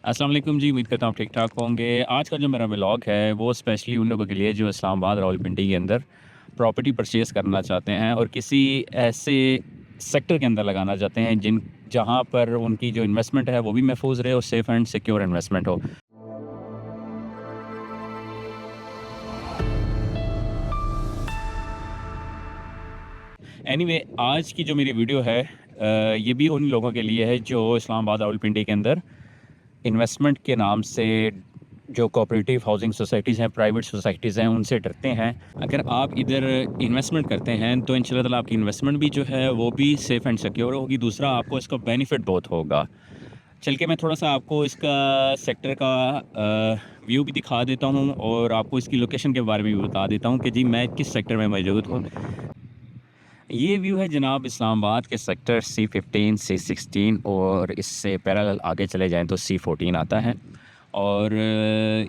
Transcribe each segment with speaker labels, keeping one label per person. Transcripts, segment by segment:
Speaker 1: अस्सलाम वालेकुम जी, उम्मीद करता हूँ आप ठीक-ठाक होंगे। आज का जो मेरा व्लॉग है, वो स्पेशली उन लोगों के लिए जो इस्लामाबाद, रावलपिंडी के अंदर प्रॉपर्टी परचेज़ करना चाहते हैं और किसी ऐसे सेक्टर के अंदर लगाना चाहते हैं जहाँ पर उनकी जो इन्वेस्टमेंट है, वो भी महफूज़ रहे और सेफ़ एंड सिक्योर इन्वेस्टमेंट हो। एनीवे आज की जो मेरी वीडियो है ये भी उन लोगों के लिए है जो इस्लामाबाद, रावलपिंडी के अंदर इन्वेस्टमेंट के नाम से जो कोऑपरेटिव हाउसिंग सोसाइटीज़ हैं, प्राइवेट सोसाइटीज़ हैं, उनसे डरते हैं। अगर आप इधर इन्वेस्टमेंट करते हैं तो इंशाल्लाह ताला आपकी इन्वेस्टमेंट भी जो है वो भी सेफ़ एंड सिक्योर होगी। दूसरा आपको इसका बेनिफिट बहुत होगा। चल के मैं थोड़ा-सा आपको इसका सेक्टर का व्यू भी दिखा देता हूँ और आपको इसकी लोकेशन के बारे में भी बता देता हूँ कि जी मैं किस सेक्टर में मौजूद हूँ। ये व्यू है जनाब इस्लामाबाद के सेक्टर C15, C16 और इससे पैरेलल आगे चले जाएँ तो C14 आता है। और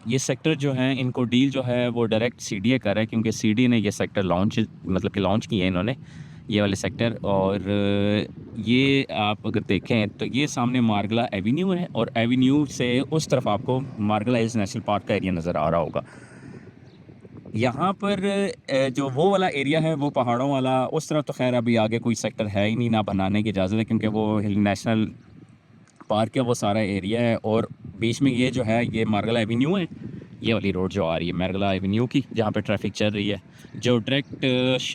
Speaker 1: ये सेक्टर जो हैं इनको डील जो है वो डायरेक्ट सीडीए कर रहा है क्योंकि सीडीए ने ये सेक्टर लॉन्च किए हैं इन्होंने, ये वाले सेक्टर। और ये आप अगर देखें तो ये सामने मार्गला एवेन्यू है और एवेन्यू से उस तरफ आपको मार्गला हिल्स नेशनल पार्क का एरिया नज़र आ रहा होगा। यहाँ पर जो वो वाला एरिया है वो पहाड़ों वाला, उस तरफ तो ख़ैर अभी आगे कोई सेक्टर है ही नहीं, ना बनाने की इजाज़त है क्योंकि वो हिल नेशनल पार्क है, वो सारा एरिया है। और बीच में ये जो है ये मार्गला एवेन्यू है, ये वाली रोड जो आ रही है मार्गला एवेन्यू की, जहाँ पे ट्रैफिक चल रही है, जो डायरेक्ट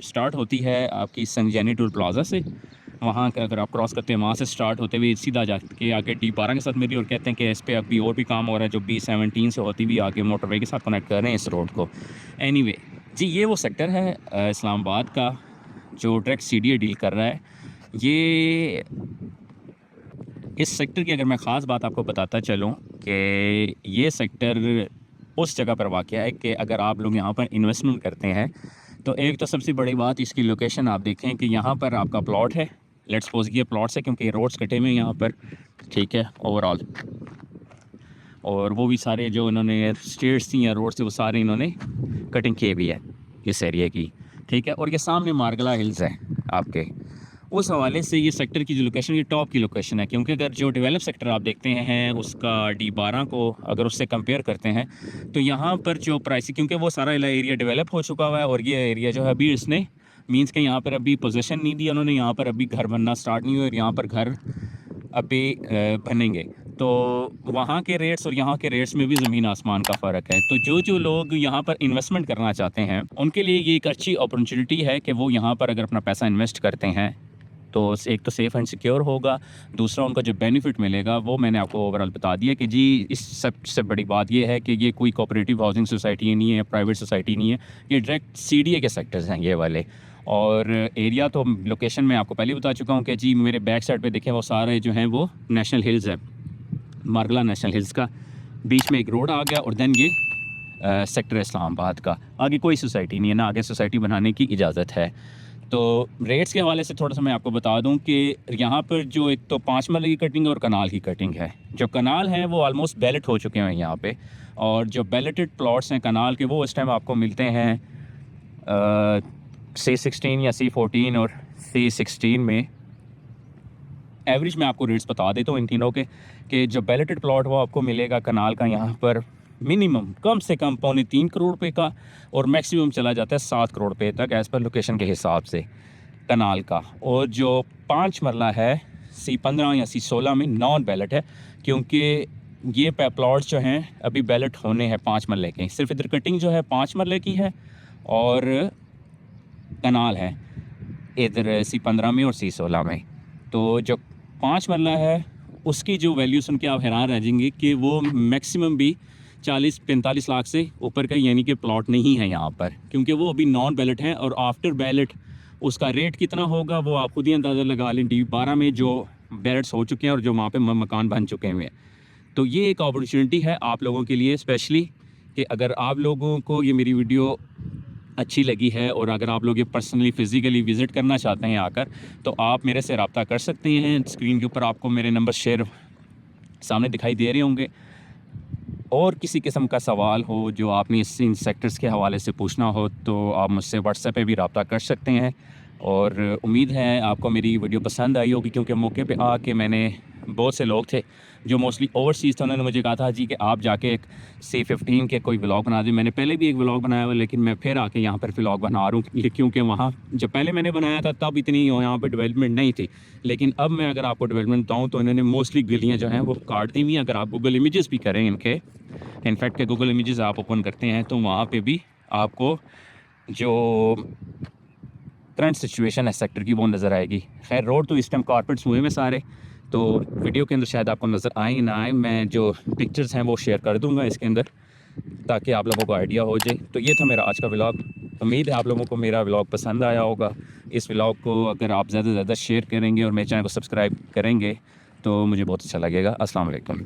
Speaker 1: स्टार्ट होती है आपकी संजैनी टोल प्लाज़ा से। वहाँ का अगर आप क्रॉस करते हैं वहाँ से स्टार्ट होते हुए सीधा जाके आगे D12 के साथ मिली और कहते हैं कि इस पे अभी और भी काम हो रहा है जो B17 से होती हुई आगे मोटरवे के साथ कनेक्ट कर रहे हैं इस रोड को। एनीवे जी ये वो सेक्टर है इस्लामाबाद का जो डायरेक्ट सीडीए डील कर रहा है। ये इस सेक्टर की अगर मैं ख़ास बात आपको बताता चलूँ कि ये सेक्टर उस जगह पर वाक़या है कि अगर आप लोग यहाँ पर इन्वेस्टमेंट करते हैं तो एक तो सबसे बड़ी बात इसकी लोकेशन आप देखें कि यहाँ पर आपका प्लॉट है। लेट्स सपोज़ ये प्लॉट्स है क्योंकि रोड्स कटे हुए हैं यहाँ पर, ठीक है, ओवरऑल। और वो भी सारे जो इन्होंने स्ट्रीट्स थी या रोड्स थे वो सारे इन्होंने कटिंग किए भी है इस एरिया की, ठीक है। और ये सामने मार्गला हिल्स है आपके, उस हवाले से ये सेक्टर की जो लोकेशन ये टॉप की लोकेशन है क्योंकि अगर जो डेवलप सेक्टर आप देखते हैं उसका D12 को अगर उससे कंपेयर करते हैं तो यहाँ पर जो प्राइस, क्योंकि वो सारा एरिया डेवलप हो चुका हुआ है और ये एरिया जो है अभी इसने मींस के यहाँ पर अभी पोजीशन नहीं दी उन्होंने, यहाँ पर अभी घर बनना स्टार्ट नहीं हुआ और यहाँ पर घर अभी बनेंगे। तो वहाँ के रेट्स और यहाँ के रेट्स में भी ज़मीन आसमान का फ़र्क है। तो जो लोग यहाँ पर इन्वेस्टमेंट करना चाहते हैं उनके लिए ये एक अच्छी अपॉर्चुनिटी है कि वो यहाँ पर अगर अपना पैसा इन्वेस्ट करते हैं तो एक तो सेफ़ एंड सिक्योर होगा, दूसरा उनका जो बेनिफिट मिलेगा वो मैंने आपको ओवरऑल बता दिया कि जी इस सबसे बड़ी बात ये है कि ये कोई कोऑपरेटिव हाउसिंग सोसाइटी नहीं है, प्राइवेट सोसाइटी नहीं है, ये डायरेक्ट सीडीए के सेक्टर्स हैं ये वाले। और एरिया तो लोकेशन मैं आपको पहले बता चुका हूँ कि जी मेरे बैक साइड पे देखें वो सारे जो हैं वो नेशनल हिल्स है, मार्गला नेशनल हिल्स का बीच में एक रोड आ गया और दैन ये सेक्टर इस्लामाबाद का, आगे कोई सोसाइटी नहीं है, ना आगे सोसाइटी बनाने की इजाज़त है। तो रेट्स के हवाले से थोड़ा सा मैं आपको बता दूं कि यहाँ पर जो एक तो 5 मरले की कटिंग और कनाल की कटिंग है। जो कनाल है वो ऑलमोस्ट बैलेट हो चुके हैं यहाँ पे, और जो बैलेटेड प्लॉट्स हैं कनाल के वो इस टाइम आपको मिलते हैं C16 या C14 और C16 में। एवरेज मैं आपको रेट्स बता देता हूँ इन तीनों के कि जो बैलेटेड प्लॉट वो आपको मिलेगा कनाल का यहाँ पर मिनिमम कम से कम 3.25 करोड़ रुपए का और मैक्सिमम चला जाता है 7 करोड़ रुपए तक एज़ पर लोकेशन के हिसाब से कनाल का। और जो 5 मरला है C15 या C16 में नॉन बैलेट है क्योंकि ये प्लॉट्स जो हैं अभी बैलेट होने हैं 5 मरले के, सिर्फ इधर कटिंग जो है 5 मरले की है और कनाल है इधर C15 में और C16 में। तो जो 5 मरला है उसकी जो वैल्यू सुन के आप हैरान रह जाएंगे कि वो मैक्सिमम भी 40-45 लाख से ऊपर का यानी कि प्लॉट नहीं है यहाँ पर, क्योंकि वो अभी नॉन बैलेट है। और आफ्टर बैलेट उसका रेट कितना होगा वो आप खुद ही अंदाज़ा लगा लें। D12 में जो बैलेट्स हो चुके हैं और जो वहाँ पे मकान बन चुके हुए हैं। तो ये एक अपॉर्चुनिटी है आप लोगों के लिए स्पेशली कि अगर आप लोगों को ये मेरी वीडियो अच्छी लगी है और अगर आप लोग ये पर्सनली फ़िज़िकली विज़िट करना चाहते हैं आकर तो आप मेरे से रब्ता कर सकते हैं। स्क्रीन के ऊपर आपको मेरे नंबर शेयर सामने दिखाई दे रहे होंगे। और किसी किस्म का सवाल हो जो आपने इन सेक्टर्स के हवाले से पूछना हो तो आप मुझसे व्हाट्सएप पे भी रब्ता कर सकते हैं। और उम्मीद है आपको मेरी वीडियो पसंद आई होगी क्योंकि मौके पे आके मैंने बहुत से लोग थे जो मोस्टली ओवरसीज़ थे, उन्होंने मुझे कहा था जी कि आप जाके एक C15 के कोई व्लॉग बना दें। मैंने पहले भी एक व्लॉग बनाया हुआ, लेकिन मैं फिर आके यहाँ पर व्लॉग बना रहा हूँ क्योंकि वहाँ जब पहले मैंने बनाया था तब इतनी यहाँ पर डेवलपमेंट नहीं थी। लेकिन अब मैं अगर आपको डेवलपमेंट बताऊँ तो इन्होंने मोस्टली गलियाँ जो हैं वो काट दी हुई हैं। अगर आप गूगल इमेजेस भी करें इनके, इनफैक्ट के गूगल इमेजेस आप ओपन करते हैं तो वहाँ पे भी आपको जो करंट सिचुएशन है सेक्टर की वो नज़र आएगी। खैर रोड तो इस टाइम कारपेट्स हुए में सारे, तो वीडियो के अंदर शायद आपको नज़र आए ना आए, मैं जो पिक्चर्स हैं वो शेयर कर दूंगा इसके अंदर ताकि आप लोगों को आइडिया हो जाए। तो ये था मेरा आज का व्लॉग। उम्मीद है आप लोगों को मेरा व्लॉग पसंद आया होगा। इस व्लॉग को अगर आप ज़्यादा से ज़्यादा शेयर करेंगे और मेरे चैनल को सब्सक्राइब करेंगे तो मुझे बहुत अच्छा लगेगा। अस्सलाम वालेकुम।